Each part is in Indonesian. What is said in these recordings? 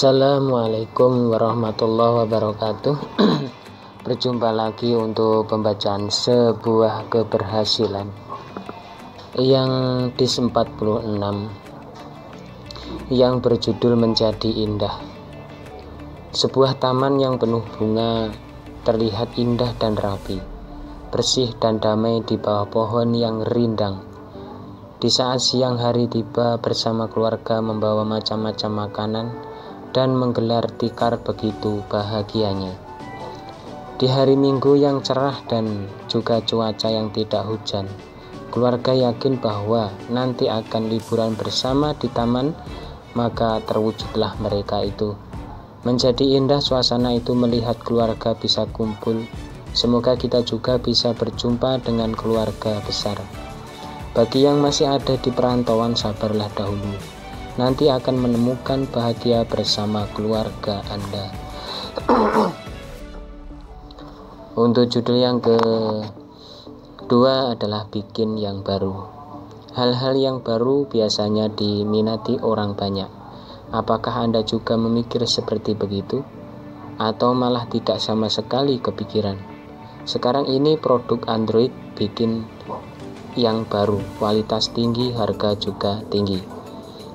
Assalamualaikum warahmatullahi wabarakatuh. Berjumpa lagi untuk pembacaan sebuah keberhasilan yang ke-46 yang berjudul Menjadi Indah. Sebuah taman yang penuh bunga terlihat indah dan rapi, bersih dan damai di bawah pohon yang rindang. Di saat siang hari tiba bersama keluarga membawa macam-macam makanan dan menggelar tikar begitu bahagianya. Di hari Minggu yang cerah dan juga cuaca yang tidak hujan, keluarga yakin bahwa nanti akan liburan bersama di taman, maka terwujudlah mereka itu. Menjadi indah suasana itu melihat keluarga bisa kumpul. Semoga kita juga bisa berjumpa dengan keluarga besar. Bagi yang masih ada di perantauan, sabarlah dahulu. Nanti akan menemukan bahagia bersama keluarga Anda. Untuk judul yang kedua adalah bikin yang baru. Hal-hal yang baru biasanya diminati orang banyak. Apakah Anda juga memikir seperti begitu? Atau malah tidak sama sekali kepikiran? Sekarang ini produk Android bikin yang baru, kualitas tinggi, harga juga tinggi.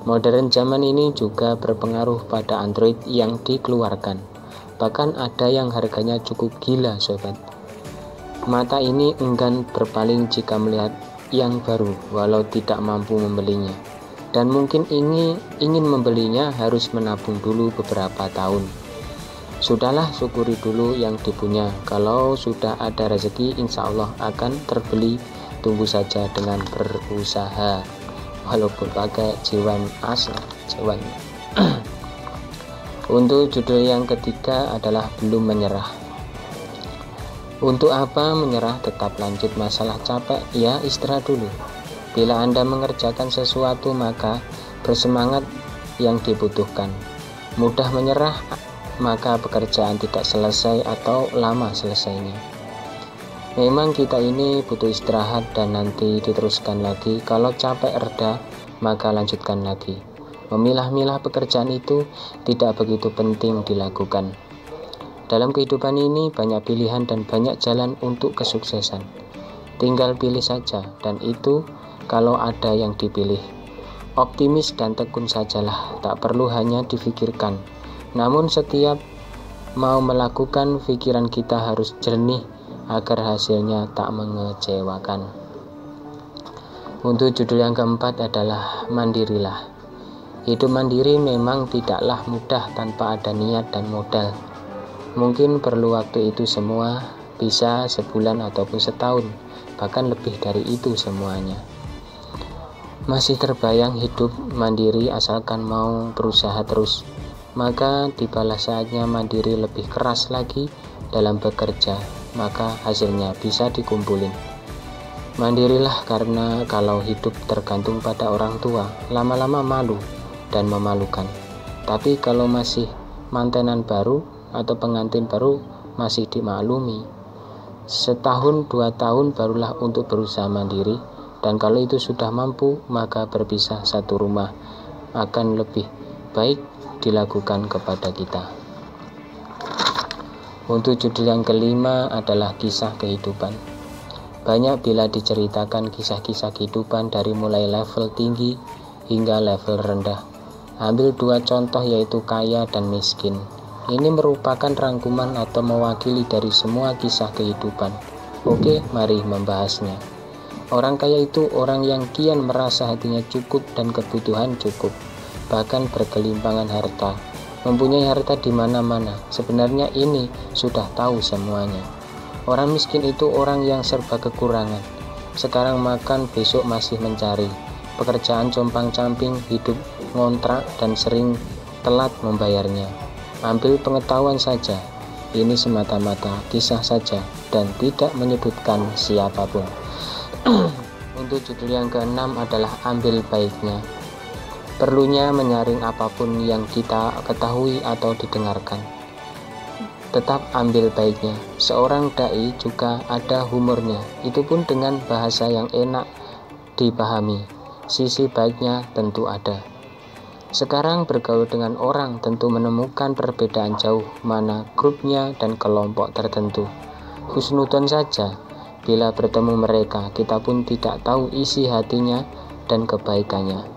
Modern zaman ini juga berpengaruh pada Android yang dikeluarkan. Bahkan ada yang harganya cukup gila, sobat. Mata ini enggan berpaling jika melihat yang baru, walau tidak mampu membelinya. Dan mungkin ingin membelinya harus menabung dulu beberapa tahun. Sudahlah, syukuri dulu yang dipunya. Kalau sudah ada rezeki, insya Allah akan terbeli. Tunggu saja dengan berusaha. Walaupun pakai jiwan asli, jiwanya. Untuk judul yang ketiga adalah belum menyerah. Untuk apa menyerah? Tetap lanjut. Masalah capek, ya istirahat dulu. Bila Anda mengerjakan sesuatu, maka bersemangat yang dibutuhkan. Mudah menyerah, maka pekerjaan tidak selesai atau lama selesainya. Memang kita ini butuh istirahat dan nanti diteruskan lagi. Kalau capek reda, maka lanjutkan lagi. Memilah-milah pekerjaan itu tidak begitu penting dilakukan. Dalam kehidupan ini banyak pilihan dan banyak jalan untuk kesuksesan. Tinggal pilih saja, dan itu kalau ada yang dipilih. Optimis dan tekun sajalah, tak perlu hanya difikirkan. Namun setiap mau melakukan, pikiran kita harus jernih agar hasilnya tak mengecewakan. Untuk judul yang keempat adalah mandirilah. Hidup mandiri memang tidaklah mudah tanpa ada niat dan modal. Mungkin perlu waktu itu semua, bisa sebulan ataupun setahun, bahkan lebih dari itu semuanya. Masih terbayang hidup mandiri asalkan mau berusaha terus, maka tibalah saatnya mandiri lebih keras lagi dalam bekerja, maka hasilnya bisa dikumpulin. Mandirilah, karena kalau hidup tergantung pada orang tua, lama-lama malu dan memalukan. Tapi kalau masih mantenan baru atau pengantin baru, masih dimaklumi. Setahun 2 tahun barulah untuk berusaha mandiri, dan kalau itu sudah mampu, maka berpisah satu rumah akan lebih baik dilakukan kepada kita. Untuk judul yang kelima adalah kisah kehidupan. Banyak bila diceritakan kisah-kisah kehidupan dari mulai level tinggi hingga level rendah. Ambil 2 contoh, yaitu kaya dan miskin. Ini merupakan rangkuman atau mewakili dari semua kisah kehidupan. Oke, mari membahasnya. Orang kaya itu orang yang kian merasa hatinya cukup dan kebutuhan cukup, bahkan bergelimpangan harta. Mempunyai harta di mana-mana. Sebenarnya ini sudah tahu semuanya. Orang miskin itu orang yang serba kekurangan. Sekarang makan, besok masih mencari. Pekerjaan compang-camping, hidup ngontrak dan sering telat membayarnya. Ambil pengetahuan saja. Ini semata-mata kisah saja dan tidak menyebutkan siapapun. Untuk judul yang keenam adalah ambil baiknya. Perlunya menyaring apapun yang kita ketahui atau didengarkan. Tetap ambil baiknya. Seorang dai juga ada humornya, itu pun dengan bahasa yang enak dipahami. Sisi baiknya tentu ada. Sekarang bergaul dengan orang tentu menemukan perbedaan jauh mana grupnya dan kelompok tertentu. Husnudon saja, bila bertemu mereka kita pun tidak tahu isi hatinya dan kebaikannya.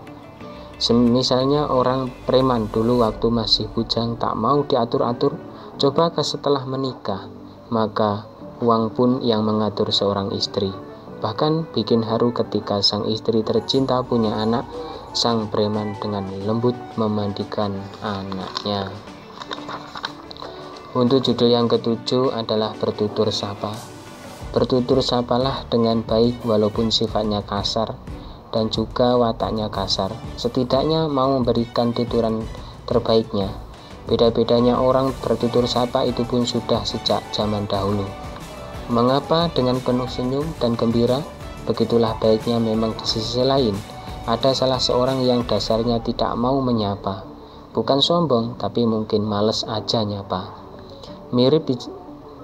Misalnya orang preman dulu waktu masih bujang tak mau diatur-atur, coba setelah menikah, maka uang pun yang mengatur seorang istri. Bahkan bikin haru ketika sang istri tercinta punya anak, sang preman dengan lembut memandikan anaknya. Untuk judul yang ketujuh adalah bertutur sapa. Bertutur sapalah dengan baik walaupun sifatnya kasar dan juga wataknya kasar, setidaknya mau memberikan tuturan terbaiknya. Beda-bedanya orang bertutur sapa itu pun sudah sejak zaman dahulu. Mengapa dengan penuh senyum dan gembira? Begitulah baiknya memang di sisi lain. Ada salah seorang yang dasarnya tidak mau menyapa. Bukan sombong, tapi mungkin males aja nyapa. Mirip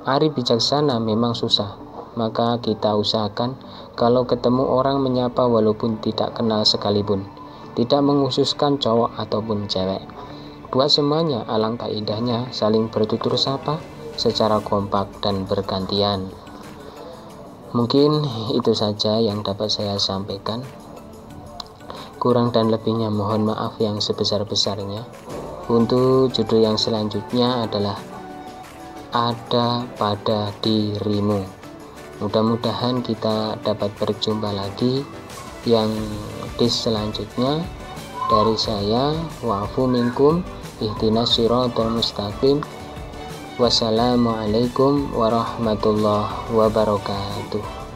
Ari bijaksana memang susah. Maka kita usahakan kalau ketemu orang menyapa walaupun tidak kenal sekalipun. Tidak menghususkan cowok ataupun cewek. Buat semuanya alangkah indahnya saling bertutur sapa secara kompak dan bergantian. Mungkin itu saja yang dapat saya sampaikan. Kurang dan lebihnya mohon maaf yang sebesar-besarnya. Untuk judul yang selanjutnya adalah Ada Pada Dirimu. Mudah-mudahan kita dapat berjumpa lagi yang di selanjutnya. Dari saya, wa'fu minkum, ihdinas siratal mustaqim. Wassalamualaikum warahmatullahi wabarakatuh.